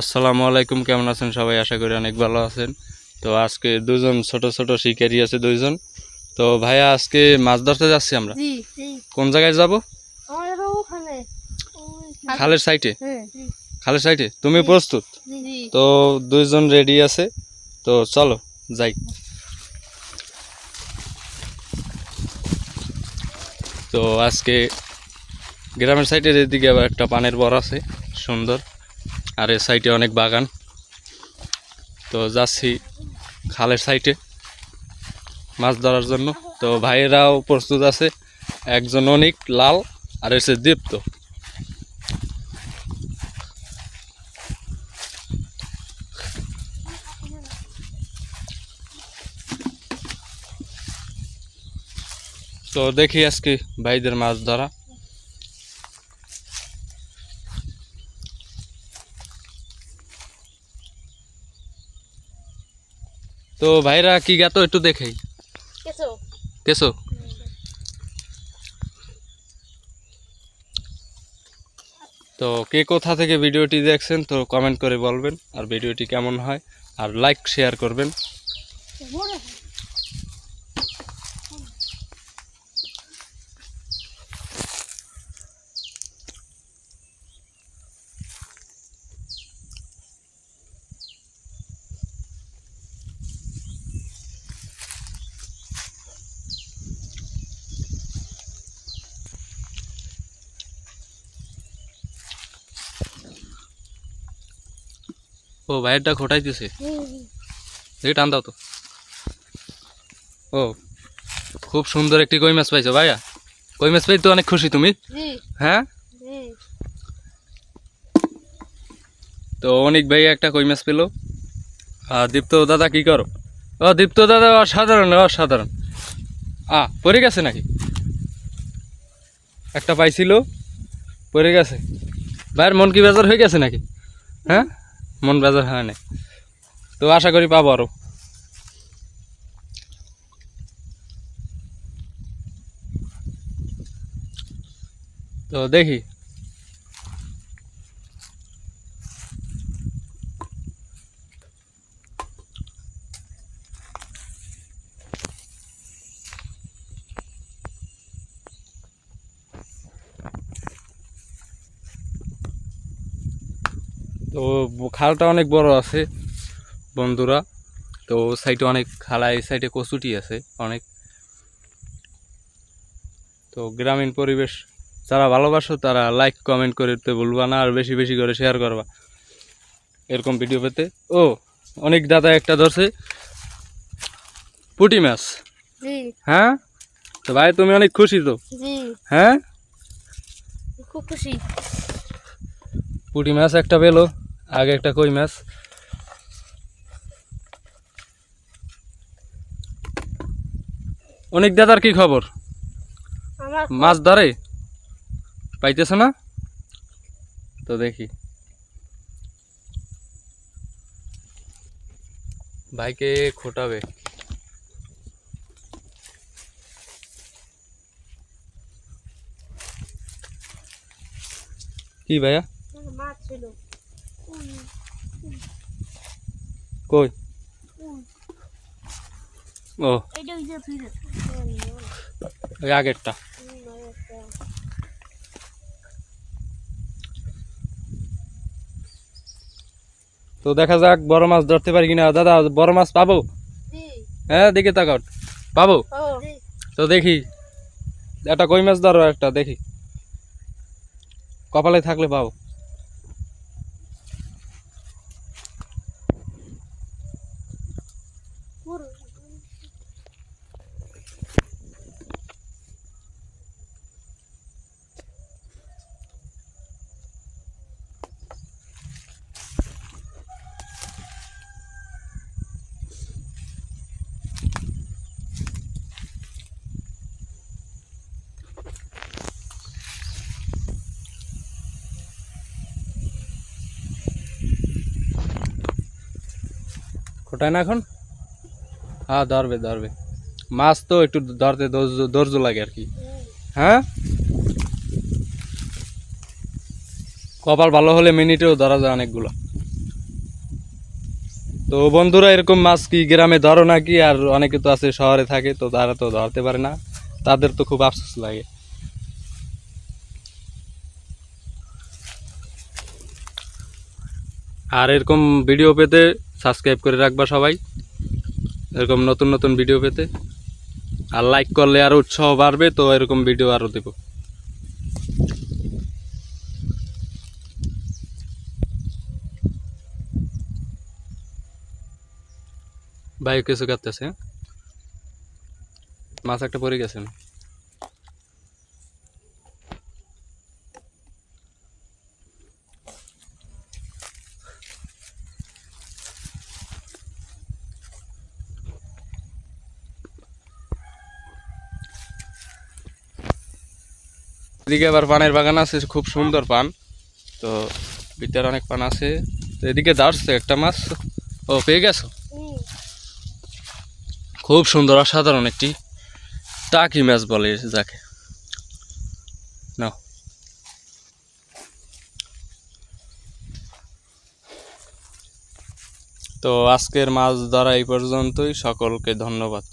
আসসালামু আলাইকুম, কেমন আছেন সবাই? আশা করি অনেক ভালো আছেন। তো আজকে দুজন ছোট ছোট শিকারি আছে, দুইজন। তো ভাইয়া, আজকে মাছ ধরতে যাচ্ছি আমরা। কোন জায়গায় যাব? খালের সাইডে। খালের সাইডে তুমি প্রস্তুত? তো দুইজন রেডি আছে, তো চলো যাই। তো আজকে গ্রামের সাইডের এদিকে আবার একটা পানের বর আছে সুন্দর, আর এর সাইডে অনেক বাগান। তো যাচ্ছি খালের সাইডে মাছ ধরার জন্য। তো ভাইয়েরাও প্রস্তুত আছে, একজন অনেক লাল আর এসে দীপ্ত। তো দেখি আজকে ভাইদের মাছ ধরা। তো ভাইরা কি গাতো একটু দেখাই। কেসো। তো কে কোথা থেকে ভিডিওটি দেখছেন তো কমেন্ট করে বলবেন, আর ভিডিওটি কেমন হয় আর লাইক শেয়ার করবেন। ও ভাইয়েরটা খোটাইতেছে, দেখি টান দাও তো। ও, খুব সুন্দর একটি কই মাছ পাইছো ভাইয়া। কই মাছ পাই তো অনেক খুশি তুমি? হ্যাঁ। তো অনেক ভাই একটা কই মাছ পেলো। দীপ্ত দাদা কি করো? ও দীপ্ত দাদা অসাধারণ অসাধারণ। পড়ে গেছে নাকি? একটা পাইছিল, পড়ে গেছে। ভাইয়ের মন কি বেজার হয়ে গেছে নাকি? হ্যাঁ, মন বেজার হয় না। তো আশা করি পাবো আরো। তো দেখি। তো খালটা অনেক বড় আছে বন্ধুরা। তো সাইডে অনেক খালা, এই সাইডে কচুটি আছে অনেক। তো গ্রামীণ পরিবেশ যারা ভালোবাসো তারা লাইক কমেন্ট করতে ভুলবা না, আর বেশি বেশি করে শেয়ার করবা এরকম ভিডিও পেতে। ও অনেক দাদা একটা ধরছে পুঁটি মাছ। হ্যাঁ, তো ভাই তুমি অনেক খুশি তো? হ্যাঁ, খুব খুশি। পুঁটি মাছ একটা পেলো, আগে একটা কই মাছ। অনেক দাদার কি খবর? মাছ ধরে পাইতেছ না? তো দেখি ভাইকে খোটাবে। কি ভাইয়া? মাছ ছিল কই? ও, ওই আগেরটা। তো দেখা যাক বড় মাছ ধরতে পারি কিনা। দাদা বড় মাছ পাবো? হ্যাঁ, দিকে তাকাও, পাবো। তো দেখি একটা কই মাছ ধরো, একটা দেখি কপালে থাকলে পাবো। খোটায় না এখন? হ্যাঁ, ধরবে ধরবে। মাছ তো একটু ধরতে ধৈর্য লাগে আর কি। হ্যাঁ, কপাল ভালো হলে মিনিটেও ধরা যায় অনেকগুলো। তো বন্ধুরা, এরকম মাছ কি গ্রামে ধরো নাকি? আর অনেকে তো আছে শহরে থাকে, তো তারা তো ধরতে পারে না, তাদের তো খুব আফসোস লাগে। আর এরকম ভিডিও পেতে সাবস্ক্রাইব করে রাখবা সবাই, এরকম নতুন নতুন ভিডিও পেতে। আর লাইক করলে আরো উৎসাহ বাড়বে, তো এরকম ভিডিও আরো দেব। ভাই কিছু কাটতেছে, মাছ একটা পড়ে গেছে। এদিকে আবার পানের বাগান আছে, খুব সুন্দর পান। তো ভিতরে অনেক পান আছে। তো এদিকে ধরছে একটা মাছ, ও পেয়ে গেছো? হুম। খুব সুন্দর অসাধারণ একটি টাকি মাছ বলে যাকে। নাও। তো আজকের মাছ ধরা এই পর্যন্তই, সকলকে ধন্যবাদ।